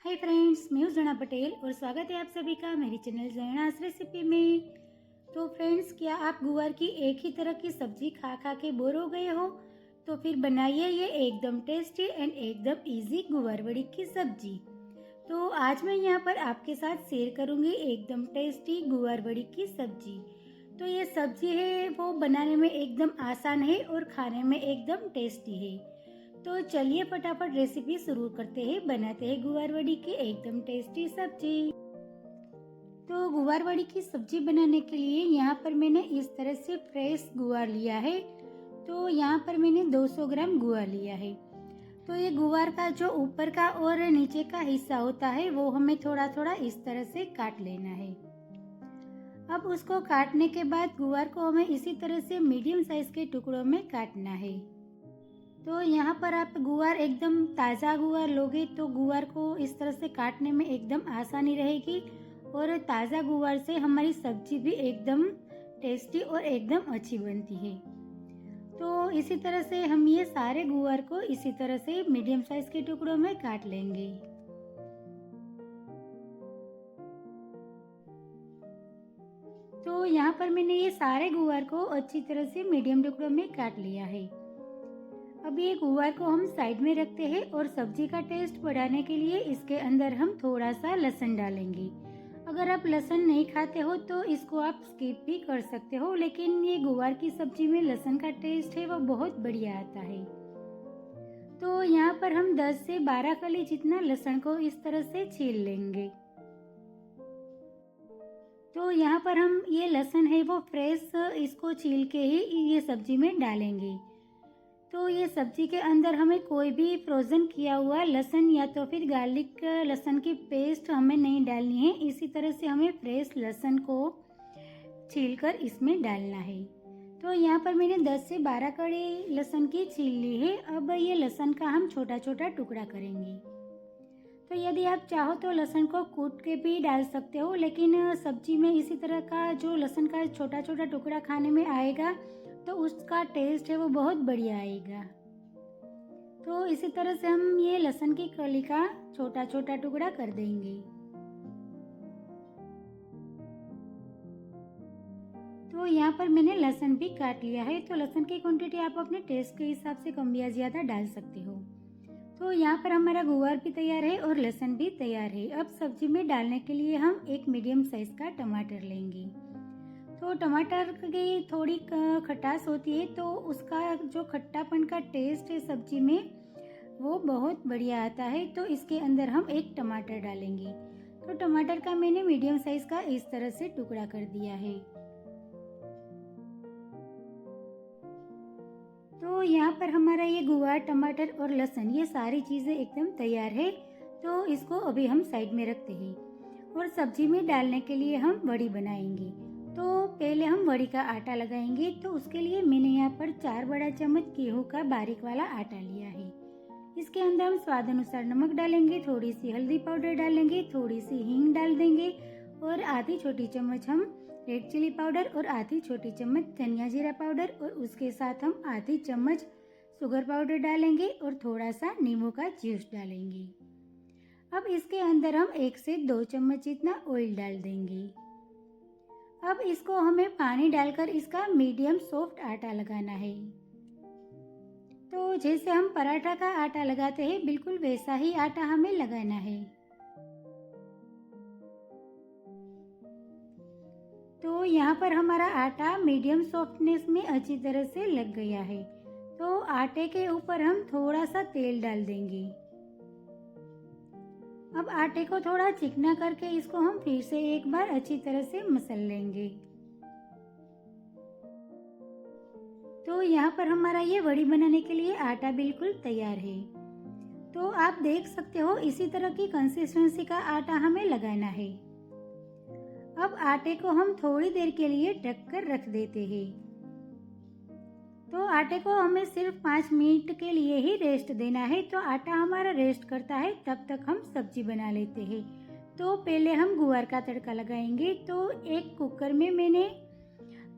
Hi friends, मैं हूँ जना पटेल और स्वागत है आप सभी का मेरी चैनल जनास रेसिपी में। तो फ्रेंड्स, क्या आप गुवार की एक ही तरह की सब्जी खा खा के बोर हो गए हो? तो फिर बनाइए ये एकदम टेस्टी एंड एकदम इजी गुवार वड़ी की सब्जी। तो आज मैं यहाँ पर आपके साथ शेयर करूँगी एकदम टेस्टी गुवार वड़ी की सब्जी। तो ये सब्जी है वो बनाने में एकदम आसान है और खाने में एकदम टेस्टी है। तो चलिए फटाफट रेसिपी शुरू करते हैं, बनाते हैं गुवार वड़ी की एकदम टेस्टी सब्जी। तो गुवार वड़ी की सब्जी बनाने के लिए यहाँ पर मैंने इस तरह से फ्रेश गुवार लिया है। तो यहाँ पर मैंने 200 ग्राम गुवार लिया है। तो ये गुवार का जो ऊपर का और नीचे का हिस्सा होता है वो हमें थोड़ा थोड़ा इस तरह से काट लेना है। अब उसको काटने के बाद गुवार को हमें इसी तरह से मीडियम साइज के टुकड़ों में काटना है। तो यहाँ पर आप गुवार एकदम ताज़ा गुवार लोगे तो गुवार को इस तरह से काटने में एकदम आसानी रहेगी और ताज़ा गुवार से हमारी सब्जी भी एकदम टेस्टी और एकदम अच्छी बनती है। तो इसी तरह से हम ये सारे गुवार को इसी तरह से मीडियम साइज के टुकड़ों में काट लेंगे। तो यहाँ पर मैंने ये सारे गुवार को अच्छी तरह से मीडियम टुकड़ों में काट लिया है। अब ये गुवार को हम साइड में रखते हैं और सब्जी का टेस्ट बढ़ाने के लिए इसके अंदर हम थोड़ा सा लहसुन डालेंगे। अगर आप लहसुन नहीं खाते हो तो इसको आप स्किप भी कर सकते हो, लेकिन ये गुवार की सब्जी में लहसुन का टेस्ट है वो बहुत बढ़िया आता है। तो यहाँ पर हम 10 से 12 कली जितना लहसुन को इस तरह से छील लेंगे। तो यहाँ पर हम ये लहसुन है वो फ्रेश इसको छील के ही ये सब्जी में डालेंगे। तो ये सब्जी के अंदर हमें कोई भी फ्रोज़न किया हुआ लहसुन या तो फिर गार्लिक लहसुन की पेस्ट हमें नहीं डालनी है। इसी तरह से हमें फ्रेश लहसुन को छीलकर इसमें डालना है। तो यहाँ पर मैंने 10 से 12 कड़ी लहसुन की छील ली है। अब ये लहसुन का हम छोटा छोटा टुकड़ा करेंगे। तो यदि आप चाहो तो लहसुन को कूट के भी डाल सकते हो, लेकिन सब्जी में इसी तरह का जो लहसुन का छोटा छोटा टुकड़ा खाने में आएगा तो उसका टेस्ट है वो बहुत बढ़िया आएगा। तो इसी तरह से हम ये लहसुन की कली का छोटा छोटा टुकड़ा कर देंगे। तो यहाँ पर मैंने लहसुन भी काट लिया है। तो लहसुन की क्वांटिटी आप अपने टेस्ट के हिसाब से कम या ज़्यादा डाल सकते हो। तो यहाँ पर हमारा गुवार भी तैयार है और लहसुन भी तैयार है। अब सब्जी में डालने के लिए हम एक मीडियम साइज का टमाटर लेंगे। तो टमाटर की थोड़ी खटास होती है तो उसका जो खट्टापन का टेस्ट है सब्जी में वो बहुत बढ़िया आता है। तो इसके अंदर हम एक टमाटर डालेंगे। तो टमाटर का मैंने मीडियम साइज का इस तरह से टुकड़ा कर दिया है। तो यहाँ पर हमारा ये गुवार, टमाटर और लहसुन ये सारी चीज़ें एकदम तैयार है। तो इसको अभी हम साइड में रखते हैं और सब्जी में डालने के लिए हम वड़ी बनाएंगे। तो पहले हम वड़ी का आटा लगाएंगे। तो उसके लिए मैंने यहाँ पर 4 बड़ा चम्मच गेहूं का बारीक वाला आटा लिया है। इसके अंदर हम स्वाद अनुसार नमक डालेंगे, थोड़ी सी हल्दी पाउडर डालेंगे, थोड़ी सी हींग डाल देंगे और आधी छोटी चम्मच हम रेड चिली पाउडर और आधी छोटी चम्मच धनिया जीरा पाउडर और उसके साथ हम आधी चम्मच शुगर पाउडर डालेंगे और थोड़ा सा नींबू का जूस डालेंगे। अब इसके अंदर हम 1 से 2 चम्मच जितना ऑयल डाल देंगे। अब इसको हमें पानी डालकर इसका मीडियम सॉफ्ट आटा लगाना है। तो जैसे हम पराठा का आटा लगाते हैं बिल्कुल वैसा ही आटा हमें लगाना है। तो यहाँ पर हमारा आटा मीडियम सॉफ्टनेस में अच्छी तरह से लग गया है। तो आटे के ऊपर हम थोड़ा सा तेल डाल देंगे। अब आटे को थोड़ा चिकना करके इसको हम फिर से एक बार अच्छी तरह से मसल लेंगे। तो यहाँ पर हमारा ये वड़ी बनाने के लिए आटा बिल्कुल तैयार है। तो आप देख सकते हो इसी तरह की कंसिस्टेंसी का आटा हमें लगाना है। अब आटे को हम थोड़ी देर के लिए ढक कर रख देते हैं। तो आटे को हमें सिर्फ 5 मिनट के लिए ही रेस्ट देना है। तो आटा हमारा रेस्ट करता है तब तक हम सब्जी बना लेते हैं। तो पहले हम गुवार का तड़का लगाएंगे। तो एक कुकर में मैंने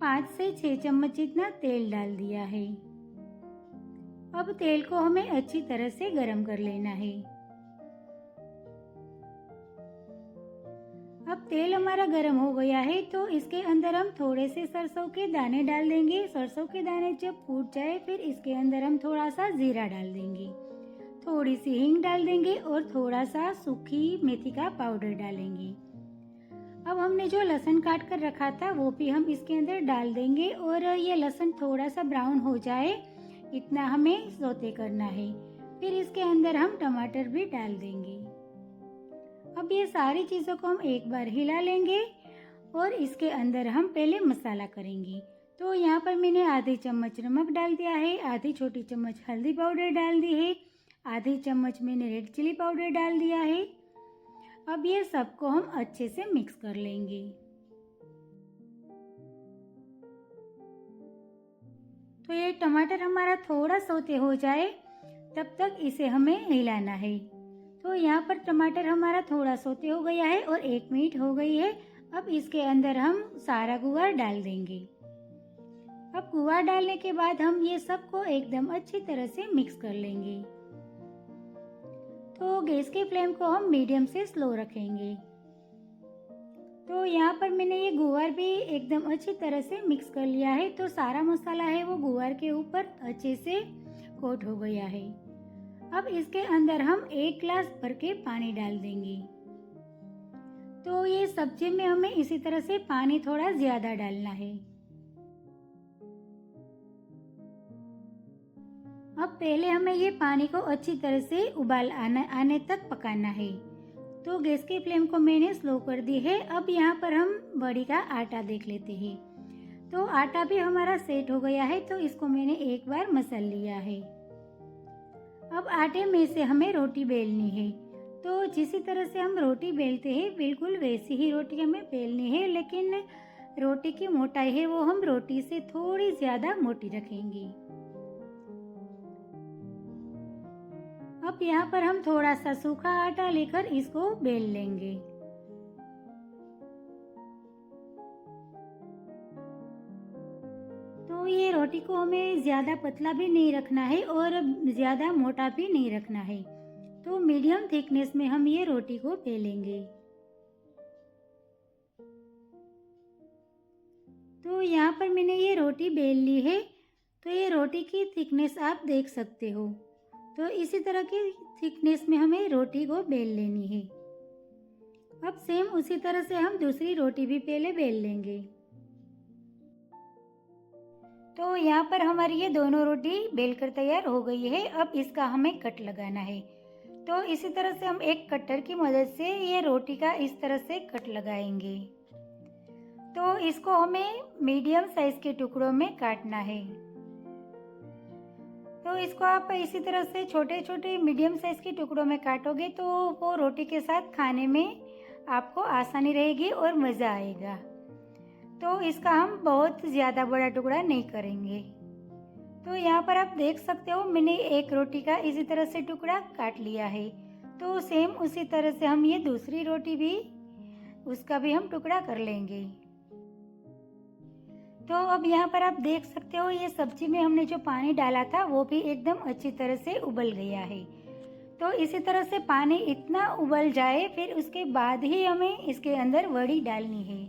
5 से 6 चम्मच जितना तेल डाल दिया है। अब तेल को हमें अच्छी तरह से गरम कर लेना है। अब तेल हमारा गर्म हो गया है तो इसके अंदर हम थोड़े से सरसों के दाने डाल देंगे। सरसों के दाने जब फूट जाए फिर इसके अंदर हम थोड़ा सा जीरा डाल देंगे, थोड़ी सी हींग डाल देंगे और थोड़ा सा सूखी मेथी का पाउडर डालेंगे। अब हमने जो लहसुन काट कर रखा था वो भी हम इसके अंदर डाल देंगे और ये लहसुन थोड़ा सा ब्राउन हो जाए इतना हमें सौते करना है। फिर इसके अंदर हम टमाटर भी डाल देंगे। अब ये सारी चीज़ों को हम एक बार हिला लेंगे और इसके अंदर हम पहले मसाला करेंगे। तो यहाँ पर मैंने आधी चम्मच नमक डाल दिया है, आधी छोटी चम्मच हल्दी पाउडर डाल दी है, आधी चम्मच मैंने रेड चिली पाउडर डाल दिया है। अब ये सबको हम अच्छे से मिक्स कर लेंगे। तो ये टमाटर हमारा थोड़ा सौते हो जाए तब तक इसे हमें हिलाना है। तो यहाँ पर टमाटर हमारा थोड़ा सौते हो गया है और 1 मिनट हो गई है। अब इसके अंदर हम सारा गुआर डाल देंगे। अब गुआर डालने के बाद हम ये सबको एकदम अच्छी तरह से मिक्स कर लेंगे। तो गैस के फ्लेम को हम मीडियम से स्लो रखेंगे। तो यहाँ पर मैंने ये गुआर भी एकदम अच्छी तरह से मिक्स कर लिया है। तो सारा मसाला है वो गुआर के ऊपर अच्छे से कोट हो गया है। अब इसके अंदर हम 1 गिलास भर के पानी डाल देंगे। तो ये सब्जी में हमें इसी तरह से पानी थोड़ा ज्यादा डालना है। अब पहले हमें ये पानी को अच्छी तरह से उबाल आने तक पकाना है। तो गैस की फ्लेम को मैंने स्लो कर दी है। अब यहाँ पर हम बड़ी का आटा देख लेते हैं। तो आटा भी हमारा सेट हो गया है तो इसको मैंने एक बार मसल लिया है। अब आटे में से हमें रोटी बेलनी है। तो जिस तरह से हम रोटी बेलते हैं बिल्कुल वैसी ही रोटी हमें बेलनी है, लेकिन रोटी की मोटाई है वो हम रोटी से थोड़ी ज्यादा मोटी रखेंगे। अब यहाँ पर हम थोड़ा सा सूखा आटा लेकर इसको बेल लेंगे। तो ये रोटी को हमें ज्यादा पतला भी नहीं रखना है और ज्यादा मोटा भी नहीं रखना है। तो मीडियम थिकनेस में हम ये रोटी को बेलेंगे। तो यहाँ पर मैंने ये रोटी बेल ली है। तो ये रोटी की थिकनेस आप देख सकते हो। तो इसी तरह की थिकनेस में हमें रोटी को बेल लेनी है। अब सेम उसी तरह से हम दूसरी रोटी भी पहले बेल लेंगे। तो यहाँ पर हमारी ये दोनों रोटी बेलकर तैयार हो गई है। अब इसका हमें कट लगाना है। तो इसी तरह से हम एक कटर की मदद से ये रोटी का इस तरह से कट लगाएंगे। तो इसको हमें मीडियम साइज के टुकड़ों में काटना है। तो इसको आप इसी तरह से छोटे छोटे मीडियम साइज के टुकड़ों में काटोगे तो वो रोटी के साथ खाने में आपको आसानी रहेगी और मज़ा आएगा। तो इसका हम बहुत ज़्यादा बड़ा टुकड़ा नहीं करेंगे। तो यहाँ पर आप देख सकते हो मैंने एक रोटी का इसी तरह से टुकड़ा काट लिया है। तो सेम उसी तरह से हम ये दूसरी रोटी भी उसका भी हम टुकड़ा कर लेंगे। तो अब यहाँ पर आप देख सकते हो ये सब्जी में हमने जो पानी डाला था वो भी एकदम अच्छी तरह से उबल गया है। तो इसी तरह से पानी इतना उबल जाए फिर उसके बाद ही हमें इसके अंदर वड़ी डालनी है।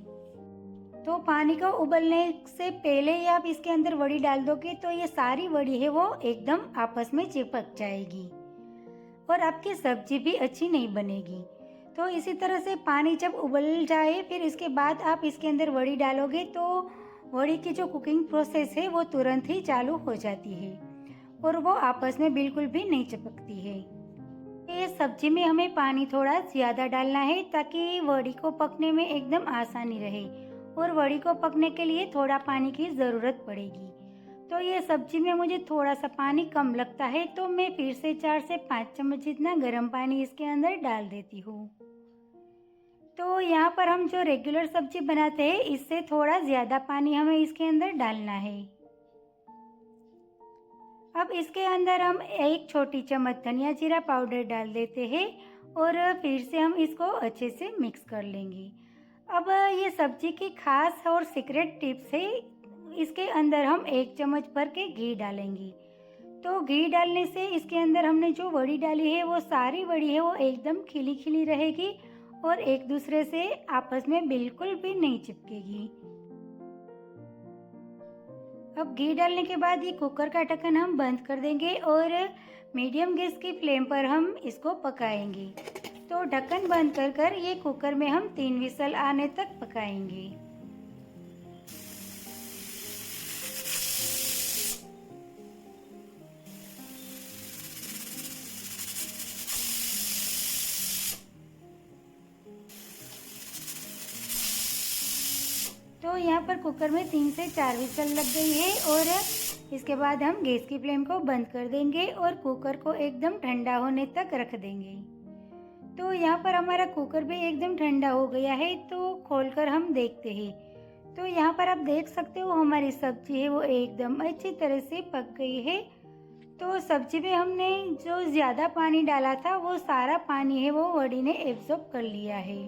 तो पानी को उबलने से पहले ही आप इसके अंदर वड़ी डाल दोगे तो ये सारी वड़ी है वो एकदम आपस में चिपक जाएगी और आपकी सब्जी भी अच्छी नहीं बनेगी। तो इसी तरह से पानी जब उबल जाए फिर इसके बाद आप इसके अंदर वड़ी डालोगे तो वड़ी की जो कुकिंग प्रोसेस है वो तुरंत ही चालू हो जाती है और वो आपस में बिल्कुल भी नहीं चिपकती है। ये सब्जी में हमें पानी थोड़ा ज़्यादा डालना है ताकि वड़ी को पकने में एकदम आसानी रहे और वड़ी को पकने के लिए थोड़ा पानी की ज़रूरत पड़ेगी। तो ये सब्जी में मुझे थोड़ा सा पानी कम लगता है तो मैं फिर से 4 से 5 चम्मच जितना गर्म पानी इसके अंदर डाल देती हूँ। तो यहाँ पर हम जो रेगुलर सब्जी बनाते हैं इससे थोड़ा ज़्यादा पानी हमें इसके अंदर डालना है। अब इसके अंदर हम 1 छोटी चम्मच धनिया जीरा पाउडर डाल देते हैं और फिर से हम इसको अच्छे से मिक्स कर लेंगे। अब ये सब्जी की खास और सीक्रेट टिप्स है, इसके अंदर हम 1 चम्मच भर के घी डालेंगे। तो घी डालने से इसके अंदर हमने जो वड़ी डाली है वो सारी वड़ी है वो एकदम खिली खिली रहेगी और एक दूसरे से आपस में बिल्कुल भी नहीं चिपकेगी। अब घी डालने के बाद ये कुकर का ढक्कन हम बंद कर देंगे और मीडियम गैस की फ्लेम पर हम इसको पकाएंगे। तो ढक्कन बंद कर ये कुकर में हम 3 विसल आने तक पकाएंगे। तो यहाँ पर कुकर में 3 से 4 विसल लग गई है और इसके बाद हम गैस की फ्लेम को बंद कर देंगे और कुकर को एकदम ठंडा होने तक रख देंगे। तो यहाँ पर हमारा कुकर भी एकदम ठंडा हो गया है, तो खोलकर हम देखते हैं। तो यहाँ पर आप देख सकते हो हमारी सब्जी है वो एकदम अच्छी तरह से पक गई है। तो सब्जी में हमने जो ज़्यादा पानी डाला था वो सारा पानी है वो वड़ी ने एब्जॉर्ब कर लिया है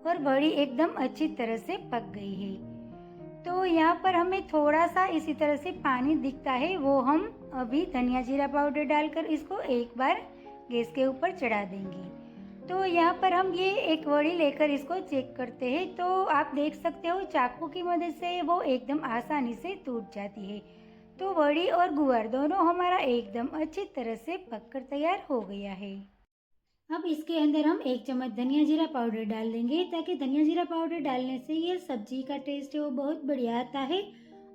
और वड़ी एकदम अच्छी तरह से पक गई है। तो यहाँ पर हमें थोड़ा सा इसी तरह से पानी दिखता है, वो हम अभी धनिया जीरा पाउडर डालकर इसको एक बार गैस के ऊपर चढ़ा देंगे। तो यहाँ पर हम ये एक वड़ी लेकर इसको चेक करते हैं। तो आप देख सकते हो चाकू की मदद से वो एकदम आसानी से टूट जाती है। तो वड़ी और गुआर दोनों हमारा एकदम अच्छी तरह से पककर तैयार हो गया है। अब इसके अंदर हम 1 चम्मच धनिया जीरा पाउडर डाल देंगे, ताकि धनिया जीरा पाउडर डालने से ये सब्जी का टेस्ट है वो बहुत बढ़िया आता है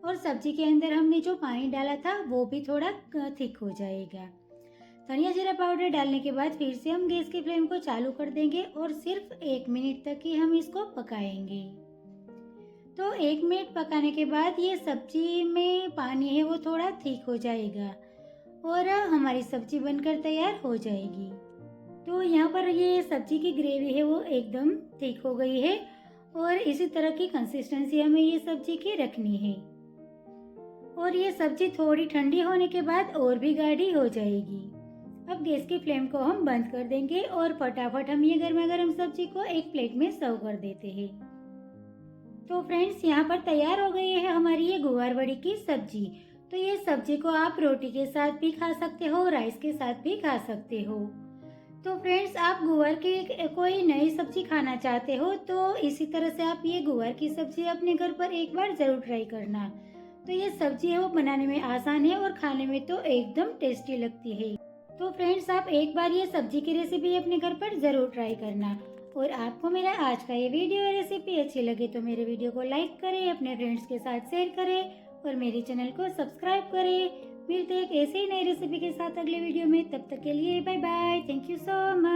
और सब्जी के अंदर हमने जो पानी डाला था वो भी थोड़ा थिक हो जाएगा। धनिया जीरा पाउडर डालने के बाद फिर से हम गैस की फ्लेम को चालू कर देंगे और सिर्फ 1 मिनट तक ही हम इसको पकाएंगे। तो 1 मिनट पकाने के बाद ये सब्जी में पानी है वो थोड़ा थिक हो जाएगा और हमारी सब्जी बनकर तैयार हो जाएगी। तो यहाँ पर ये सब्जी की ग्रेवी है वो एकदम थिक हो गई है और इसी तरह की कंसिस्टेंसी हमें ये सब्जी की रखनी है। और ये सब्जी थोड़ी ठंडी होने के बाद और भी गाढ़ी हो जाएगी। अब गैस की फ्लेम को हम बंद कर देंगे और फटाफट हम ये गर्मा गर्म सब्जी को एक प्लेट में सर्व कर देते हैं। तो फ्रेंड्स, यहाँ पर तैयार हो गई है हमारी ये गुआर वड़ी की सब्जी। तो ये सब्जी को आप रोटी के साथ भी खा सकते हो, राइस के साथ भी खा सकते हो। तो फ्रेंड्स, आप गुआर की कोई नई सब्जी खाना चाहते हो तो इसी तरह से आप ये गुआर की सब्जी अपने घर पर एक बार ज़रूर ट्राई करना। तो ये सब्जी है वो बनाने में आसान है और खाने में तो एकदम टेस्टी लगती है। तो फ्रेंड्स, आप एक बार ये सब्जी की रेसिपी अपने घर पर ज़रूर ट्राई करना। और आपको मेरा आज का ये वीडियो रेसिपी अच्छी लगे तो मेरे वीडियो को लाइक करें, अपने फ्रेंड्स के साथ शेयर करें और मेरे चैनल को सब्सक्राइब करें। मिलते हैं एक ऐसे ही नई रेसिपी के साथ अगले वीडियो में। तब तक के लिए bye bye. Thank you so much.